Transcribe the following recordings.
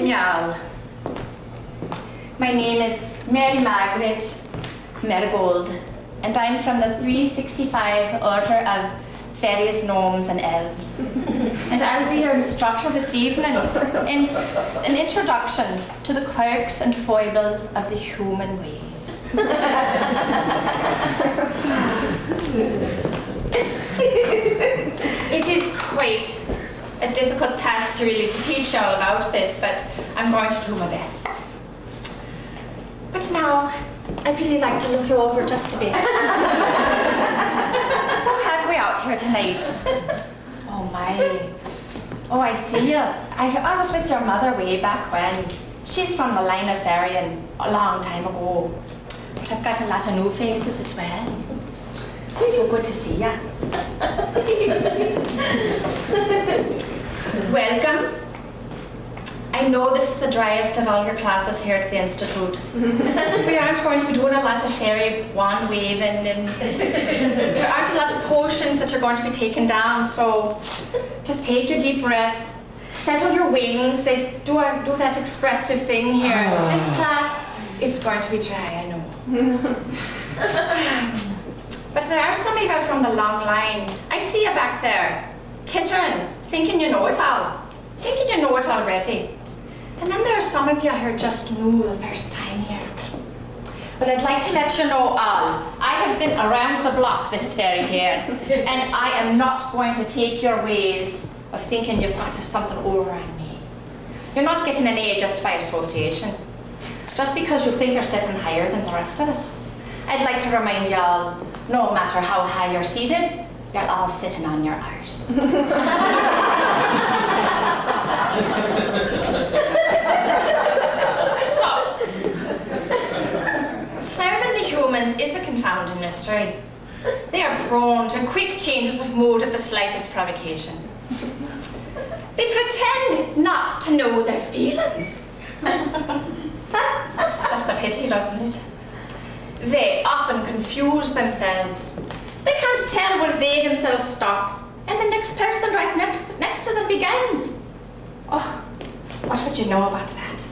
Welcome, y'all. My name is Marti Mariette Marigold, and I'm from the 365 Order of Fairies, Gnomes and Elves. And I'll be your instructor this evening in an introduction to the quirks and foibles of the human ways. It is quite a difficult task really to teach you all about this, but I'm going to do my best. But now, I'd really like to look you over just a bit. Who have we out here tonight? Oh my. Oh, I see you. I was with your mother way back when. She's from the line of ferrying a long time ago. But I've got a lot of new faces as well. So good to see you. Welcome. I know this is the driest of all your classes here at the Institute. We aren't going to be doing a lot of fairy wand waving, and there aren't a lot of potions that you're going to be taking down, so just take your deep breath, settle your wings. They do that expressive thing here. This class, it's going to be dry, I know. But there are some of you from the long line. I see you back there, tittering, thinking you know it all. Thinking you know it already. And then there are some of you who are just new the first time here. But I'd like to let you know all, I have been around the block this very year, and I am not going to take your ways of thinking you've got something over on me. You're not getting an A just by association, just because you think you're sitting higher than the rest of us. I'd like to remind you all, no matter how high you're seated, you're all sitting on your arse. Serving the humans is a confounding mystery. They are prone to quick changes of mood at the slightest provocation. They pretend not to know their feelings. It's just a pity, doesn't it? They often confuse themselves. They can't tell where they themselves stop, and the next person right next to them begins. Oh, what would you know about that?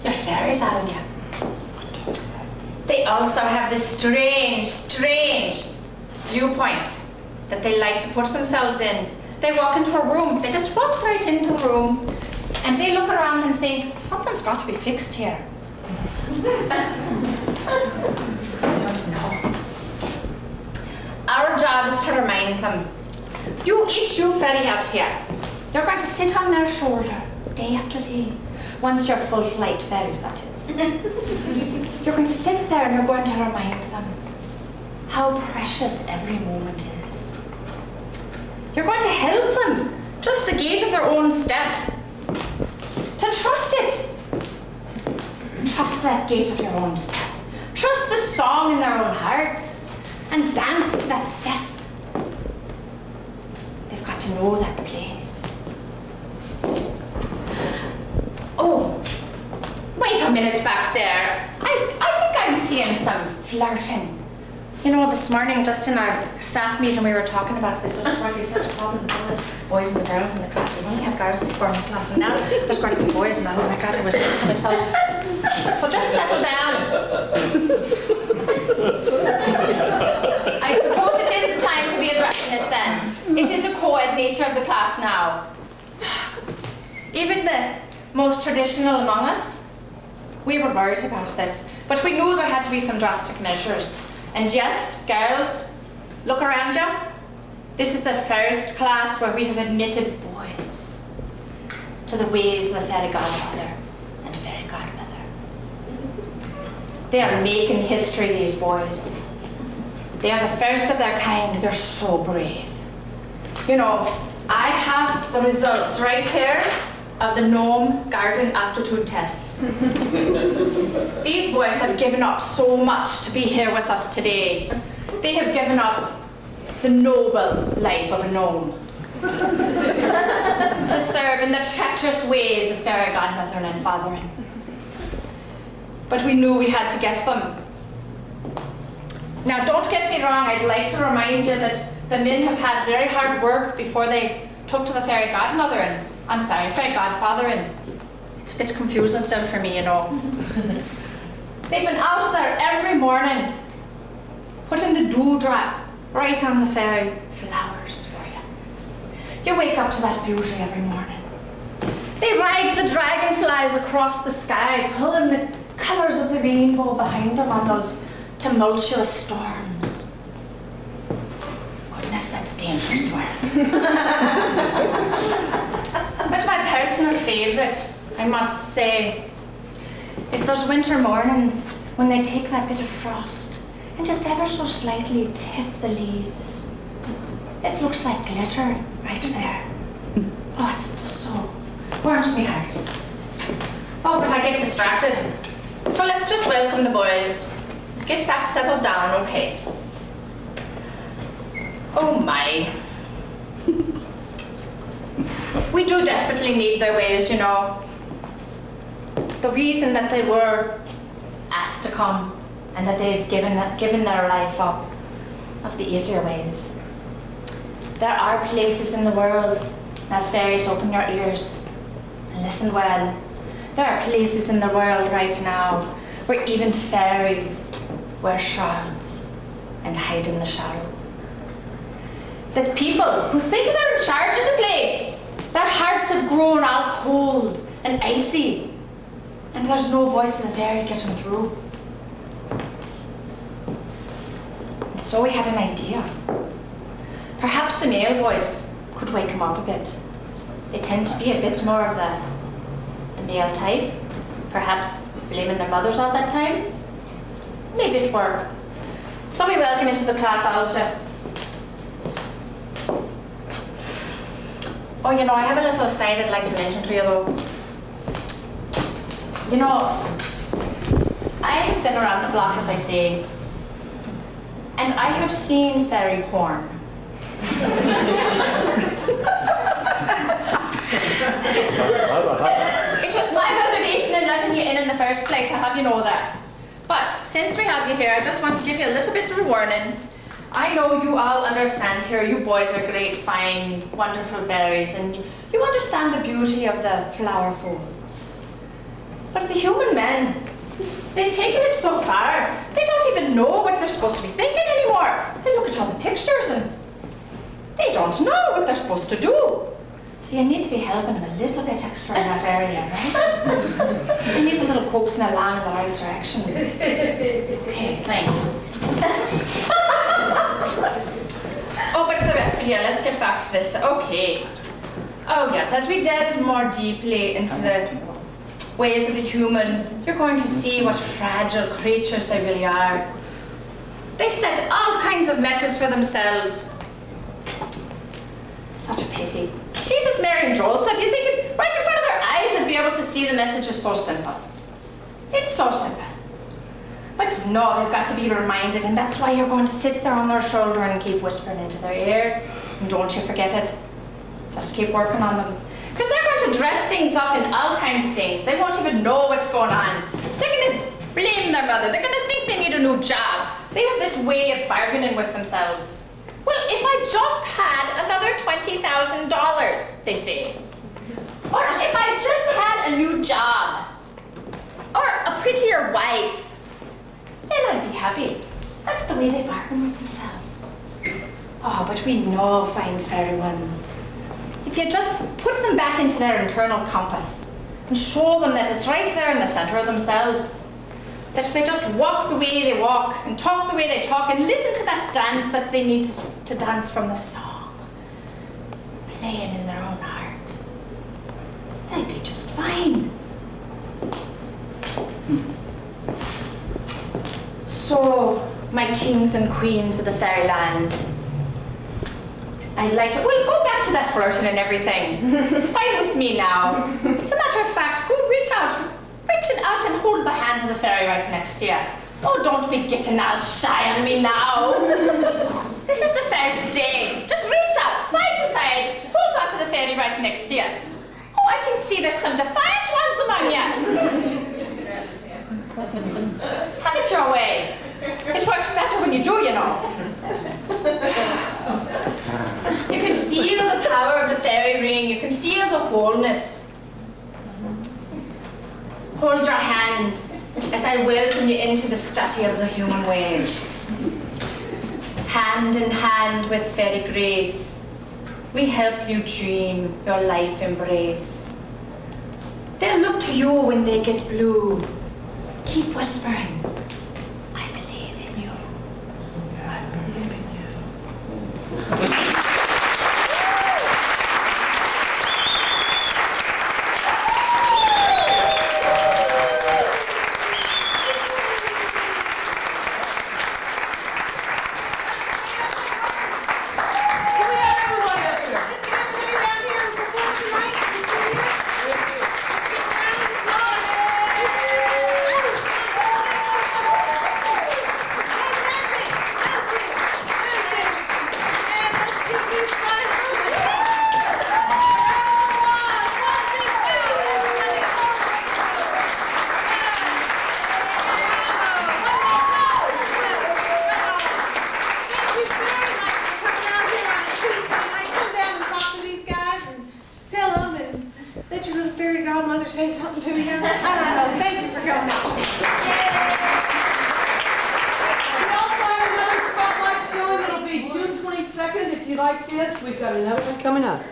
You're fairies, aren't you? They also have this strange viewpoint that they like to put themselves in. They walk into a room, they just walk right into the room, and they look around and think, something's got to be fixed here. I don't know. Our job is to remind them, each you fairy out here, you're going to sit on their shoulder day after day, once you're full flight fairies, that is. You're going to sit there and you're going to remind them how precious every moment is. You're going to help them, just the gate of their own step, to trust it. Trust that gate of your own step. Trust the song in their own hearts, and dance to that step. They've got to know that place. Oh, wait a minute back there. I think I'm seeing some flirting. You know, this morning, just in our staff meeting, we were talking about this. There's going to be such a problem with all the boys and the girls in the class. We only had girls before in the class, and now there's going to be boys, and oh my God, I was thinking to myself, so just settle down. I suppose it is the time to be addressing it then. It is the co-ed nature of the class now. Even the most traditional among us, we were worried about this, but we knew there had to be some drastic measures. And yes, girls, look around you. This is the first class where we have admitted boys to the ways of the fairy godfather and fairy godmother. They are making history, these boys. They are the first of their kind. They're so brave. You know, I have the results right here of the Gnome Garden Aptitude Tests. These boys have given up so much to be here with us today. They have given up the noble life of a gnome to serve in the treacherous ways of fairy godmothering and fathering. But we knew we had to get them. Now, don't get me wrong, I'd like to remind you that the men have had very hard work before they took to the fairy godmother and, fairy godfather, and It's a bit confusing still for me, you know. They've been out there every morning, putting the dewdrop right on the ferry, flowers for you. You wake up to that beauty every morning. They ride the dragonflies across the sky, pulling the colours of the rainbow behind them on those tumultuous storms. Goodness, that's dangerous work. But my personal favourite, I must say, is those winter mornings when they take that bit of frost and just ever so slightly tip the leaves. It looks like glitter right there. Oh, it's just so warms me heart. Oh, but I get distracted. So let's just welcome the boys. Get back settled down, okay? Oh my. We do desperately need their ways, you know. The reason that they were asked to come and that they've given their life up of the easier ways. There are places in the world, now fairies, open your ears and listen well. There are places in the world right now where even fairies wear shrouds and hide in the shadow. That people who think they're in charge of the place, their hearts have grown all cold and icy, and there's no voice of the fairy getting through. And so we had an idea. Perhaps the male voice could wake them up a bit. They tend to be a bit more of the male type, perhaps blaming their mothers all that time. Maybe it'd work. So we welcome into the class all of them. Oh, you know, I have a little aside I'd like to mention to you though. You know, I've been around the block, as I say, and I have seen fairy porn. It was my reservation in letting you in the first place, I'll have you know that. But since we have you here, I just want to give you a little bit of a warning. I know you all understand here, you boys are great, fine, wonderful fairies, and you understand the beauty of the flower folds. But the human men, they've taken it so far, they don't even know what they're supposed to be thinking anymore. They look at all the pictures and they don't know what they're supposed to do. So you need to be helping them a little bit extra in that area, right? You need a little coaxing along in the right directions. Okay, thanks. Oh, but the rest of you, let's get back to this. Okay. Oh yes, as we delve more deeply into the ways of the human, you're going to see what fragile creatures they really are. They set all kinds of messes for themselves. Such a pity. Jesus, Mary and Joseph, you think it right in front of their eyes they'd be able to see the message is so simple. It's so simple. But no, they've got to be reminded, and that's why you're going to sit there on their shoulder and keep whispering into their ear. And don't you forget it. Just keep working on them. Because they're going to dress things up in all kinds of things. They won't even know what's going on. They're going to blame their mother. They're going to think they need a new job. They have this way of bargaining with themselves. Well, if I just had another $20,000, they say. Or if I just had a new job. Or a prettier wife. Then I'd be happy. That's the way they bargain with themselves. Oh, but we know fine fairy ones. If you just put them back into their internal compass and show them that it's right there in the center of themselves, that if they just walk the way they walk and talk the way they talk and listen to that dance that they need to dance from the song, playing in their own heart, they'd be just fine. So, my kings and queens of the fairyland, I'd like to, well, go back to that flirting and everything. It's fine with me now. As a matter of fact, go reaching out and hold the hand of the fairy right next to you. Oh, don't be getting all shy on me now. This is the first day. Just reach out, side to side, hold on to the fairy right next to you. Oh, I can see there's some defiant ones among you. Have it your way. It works better when you do, you know. You can feel the power of the fairy ring. You can feel the wholeness. hold your hands as I welcome you into the study of the human wage. Hand in hand with fairy grace, we help you dream your life embrace. They'll look to you when they get blue. Keep whispering, I believe in you. I believe in you. Godmother say something to you? I don't know. Thank you for coming out. We also have another Spotlight showing. It'll be June 22nd. If you like this, we've got another one coming up.